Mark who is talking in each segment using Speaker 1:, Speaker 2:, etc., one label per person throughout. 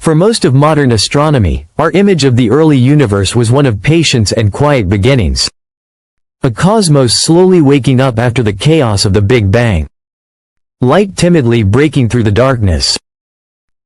Speaker 1: For most of modern astronomy, our image of the early universe was one of patience and quiet beginnings. A cosmos slowly waking up after the chaos of the Big Bang. Light timidly breaking through the darkness.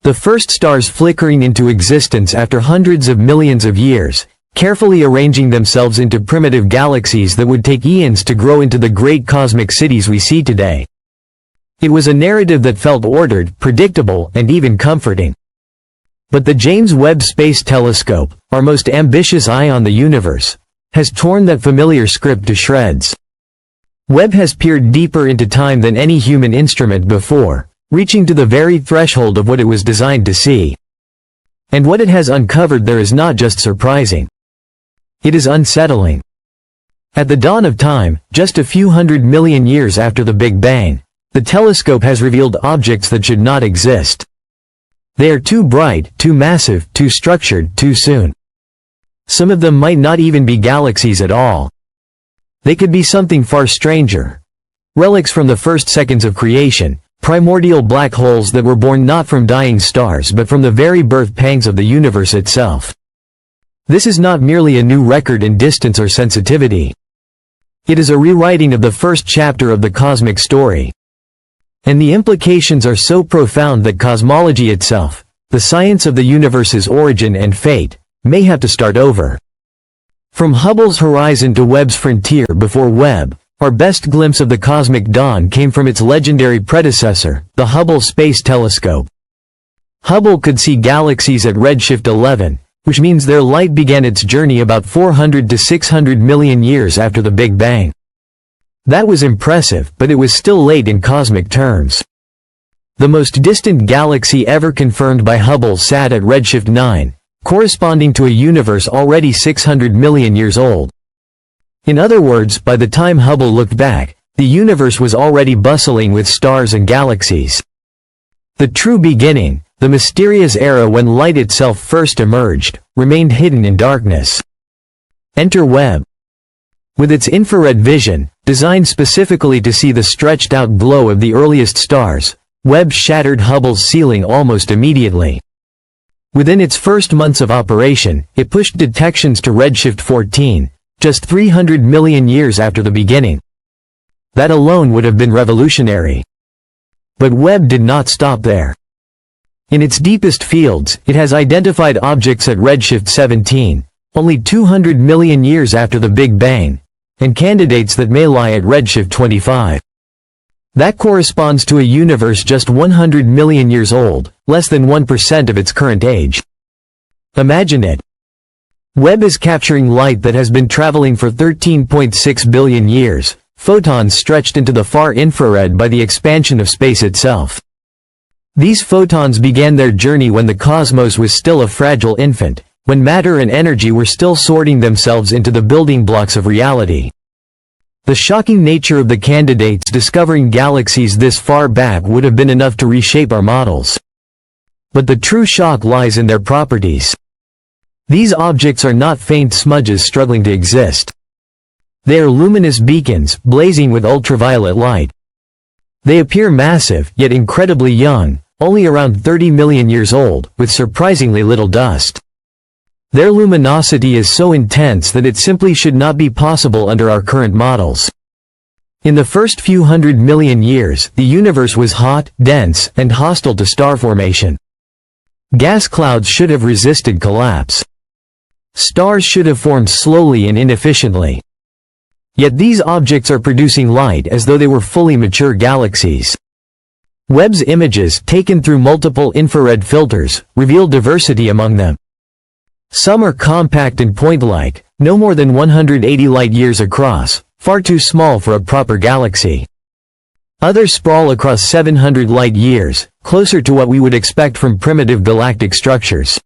Speaker 1: The first stars flickering into existence after hundreds of millions of years, carefully arranging themselves into primitive galaxies that would take eons to grow into the great cosmic cities we see today. It was a narrative that felt ordered, predictable, and even comforting. But the James Webb Space Telescope, our most ambitious eye on the universe, has torn that familiar script to shreds. Webb has peered deeper into time than any human instrument before, reaching to the very threshold of what it was designed to see. And what it has uncovered there is not just surprising. It is unsettling. At the dawn of time, just a few 100 million years after the Big Bang, the telescope has revealed objects that should not exist. They are too bright, too massive, too structured, too soon. Some of them might not even be galaxies at all. They could be something far stranger. Relics from the first seconds of creation, primordial black holes that were born not from dying stars but from the very birth pangs of the universe itself. This is not merely a new record in distance or sensitivity. It is a rewriting of the first chapter of the cosmic story. And the implications are so profound that cosmology itself, the science of the universe's origin and fate, may have to start over. From Hubble's horizon to Webb's frontier before Webb, our best glimpse of the cosmic dawn came from its legendary predecessor, the Hubble Space Telescope. Hubble could see galaxies at redshift 11, which means their light began its journey about 400 to 600 million years after the Big Bang. That was impressive, but it was still late in cosmic terms. The most distant galaxy ever confirmed by Hubble sat at redshift 9, corresponding to a universe already 600 million years old. In other words, by the time Hubble looked back, the universe was already bustling with stars and galaxies. The true beginning, the mysterious era when light itself first emerged, remained hidden in darkness. Enter Webb. With its infrared vision, designed specifically to see the stretched-out glow of the earliest stars, Webb shattered Hubble's ceiling almost immediately. Within its first months of operation, it pushed detections to redshift 14, just 300 million years after the beginning. That alone would have been revolutionary. But Webb did not stop there. In its deepest fields, it has identified objects at redshift 17, only 200 million years after the Big Bang, and candidates that may lie at redshift 25. That corresponds to a universe just 100 million years old, less than 1% of its current age. Imagine it. Webb is capturing light that has been traveling for 13.6 billion years, photons stretched into the far infrared by the expansion of space itself. These photons began their journey when the cosmos was still a fragile infant, when matter and energy were still sorting themselves into the building blocks of reality. The shocking nature of the candidates discovering galaxies this far back would have been enough to reshape our models. But the true shock lies in their properties. These objects are not faint smudges struggling to exist. They are luminous beacons, blazing with ultraviolet light. They appear massive, yet incredibly young, only around 30 million years old, with surprisingly little dust. Their luminosity is so intense that it simply should not be possible under our current models. In the first few 100 million years, the universe was hot, dense, and hostile to star formation. Gas clouds should have resisted collapse. Stars should have formed slowly and inefficiently. Yet these objects are producing light as though they were fully mature galaxies. Webb's images, taken through multiple infrared filters, reveal diversity among them. Some are compact and point-like, no more than 180 light-years across, far too small for a proper galaxy. Others sprawl across 700 light-years, closer to what we would expect from primitive galactic structures.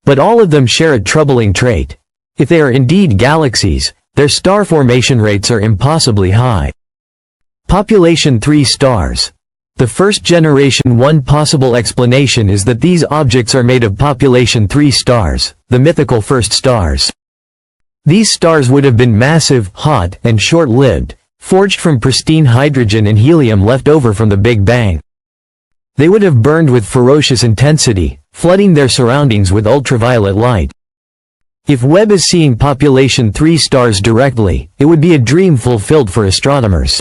Speaker 1: But all of them share a troubling trait. If they are indeed galaxies, their star formation rates are impossibly high. Population 3 stars. The first generation. One possible explanation is that these objects are made of population 3 stars, the mythical first stars. These stars would have been massive, hot, and short-lived, forged from pristine hydrogen and helium left over from the Big Bang. They would have burned with ferocious intensity, flooding their surroundings with ultraviolet light. If Webb is seeing population 3 stars directly, it would be a dream fulfilled for astronomers.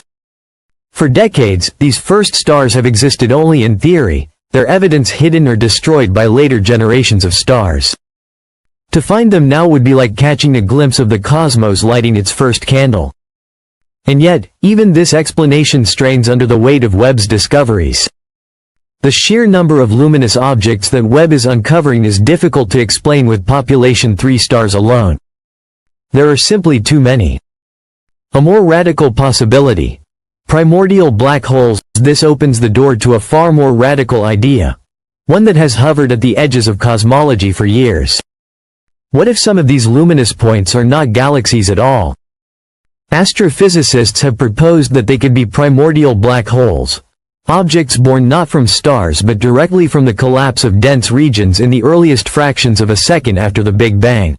Speaker 1: For decades, these first stars have existed only in theory, their evidence hidden or destroyed by later generations of stars. To find them now would be like catching a glimpse of the cosmos lighting its first candle. And yet, even this explanation strains under the weight of Webb's discoveries. The sheer number of luminous objects that Webb is uncovering is difficult to explain with population 3 stars alone. There are simply too many. A more radical possibility: primordial black holes. This opens the door to a far more radical idea, one that has hovered at the edges of cosmology for years. What if some of these luminous points are not galaxies at all? Astrophysicists have proposed that they could be primordial black holes, objects born not from stars but directly from the collapse of dense regions in the earliest fractions of a second after the Big Bang.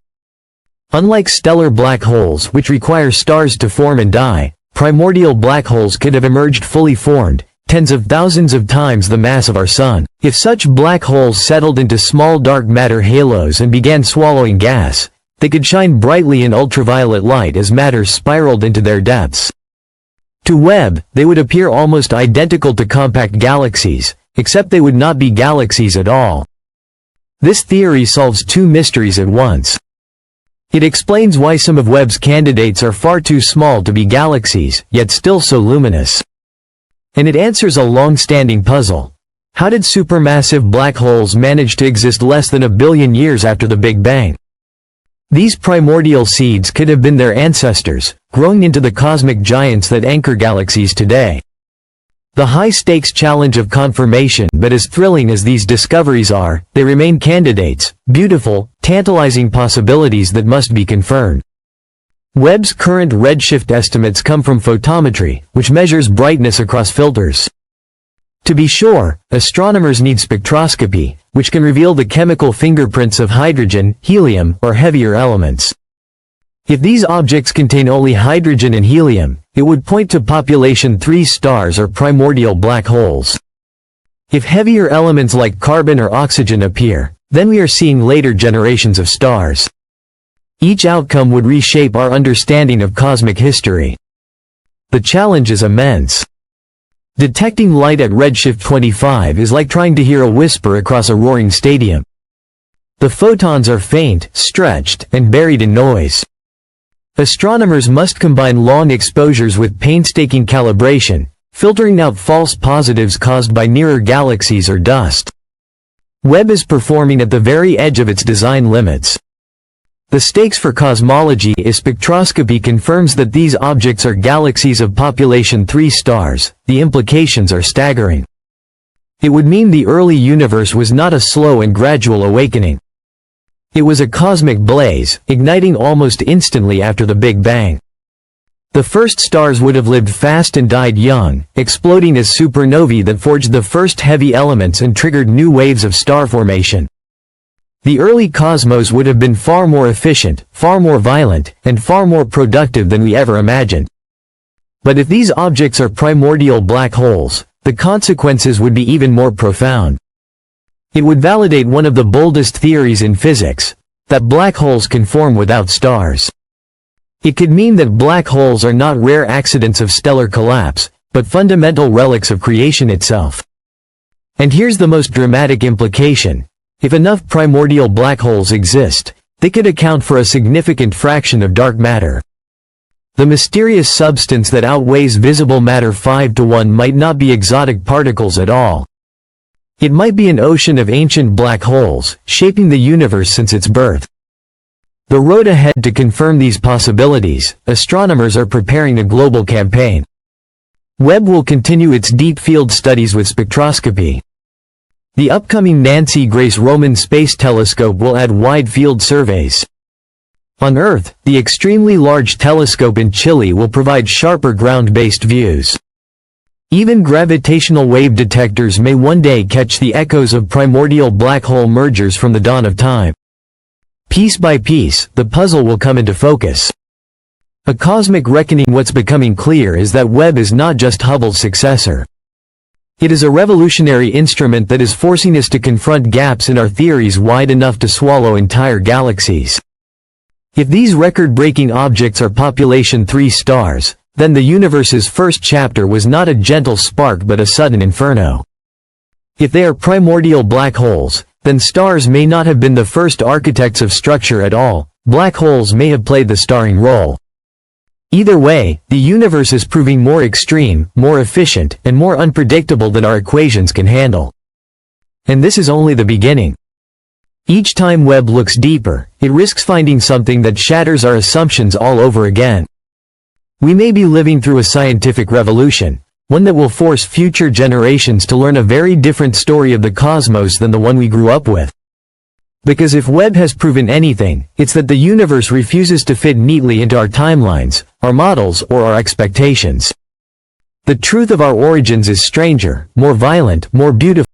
Speaker 1: Unlike stellar black holes, which require stars to form and die, primordial black holes could have emerged fully formed, tens of thousands of times the mass of our Sun. If such black holes settled into small dark matter halos and began swallowing gas, they could shine brightly in ultraviolet light as matter spiraled into their depths. To Webb, they would appear almost identical to compact galaxies, except they would not be galaxies at all. This theory solves two mysteries at once. It explains why some of Webb's candidates are far too small to be galaxies, yet still so luminous. And it answers a long-standing puzzle. How did supermassive black holes manage to exist less than a billion years after the Big Bang? These primordial seeds could have been their ancestors, growing into the cosmic giants that anchor galaxies today. The high-stakes challenge of confirmation, but as thrilling as these discoveries are, they remain candidates, beautiful, tantalizing possibilities that must be confirmed. Webb's current redshift estimates come from photometry, which measures brightness across filters. To be sure, astronomers need spectroscopy, which can reveal the chemical fingerprints of hydrogen, helium, or heavier elements. If these objects contain only hydrogen and helium, it would point to population 3 stars or primordial black holes. If heavier elements like carbon or oxygen appear, then we are seeing later generations of stars. Each outcome would reshape our understanding of cosmic history. The challenge is immense. Detecting light at redshift 25 is like trying to hear a whisper across a roaring stadium. The photons are faint, stretched, and buried in noise. Astronomers must combine long exposures with painstaking calibration, filtering out false positives caused by nearer galaxies or dust. Webb is performing at the very edge of its design limits. The stakes for cosmology is spectroscopy confirms that these objects are galaxies of population 3 stars. The implications are staggering. It would mean the early universe was not a slow and gradual awakening. It was a cosmic blaze, igniting almost instantly after the Big Bang. The first stars would have lived fast and died young, exploding as supernovae that forged the first heavy elements and triggered new waves of star formation. The early cosmos would have been far more efficient, far more violent, and far more productive than we ever imagined. But if these objects are primordial black holes, the consequences would be even more profound. It would validate one of the boldest theories in physics, that black holes can form without stars. It could mean that black holes are not rare accidents of stellar collapse, but fundamental relics of creation itself. And here's the most dramatic implication. If enough primordial black holes exist, they could account for a significant fraction of dark matter. The mysterious substance that outweighs visible matter 5-to-1 might not be exotic particles at all. It might be an ocean of ancient black holes, shaping the universe since its birth. The road ahead to confirm these possibilities, astronomers are preparing a global campaign. Webb will continue its deep field studies with spectroscopy. The upcoming Nancy Grace Roman Space Telescope will add wide-field surveys. On Earth, the extremely large telescope in Chile will provide sharper ground-based views. Even gravitational wave detectors may one day catch the echoes of primordial black hole mergers from the dawn of time. Piece by piece, the puzzle will come into focus. A cosmic reckoning. What's becoming clear is that Webb is not just Hubble's successor. It is a revolutionary instrument that is forcing us to confront gaps in our theories wide enough to swallow entire galaxies. If these record-breaking objects are population 3 stars, then the universe's first chapter was not a gentle spark but a sudden inferno. If they are primordial black holes, then stars may not have been the first architects of structure at all. Black holes may have played the starring role. Either way, the universe is proving more extreme, more efficient, and more unpredictable than our equations can handle. And this is only the beginning. Each time Webb looks deeper, it risks finding something that shatters our assumptions all over again. We may be living through a scientific revolution, one that will force future generations to learn a very different story of the cosmos than the one we grew up with. Because if Webb has proven anything, it's that the universe refuses to fit neatly into our timelines, our models, or our expectations. The truth of our origins is stranger, more violent, more beautiful.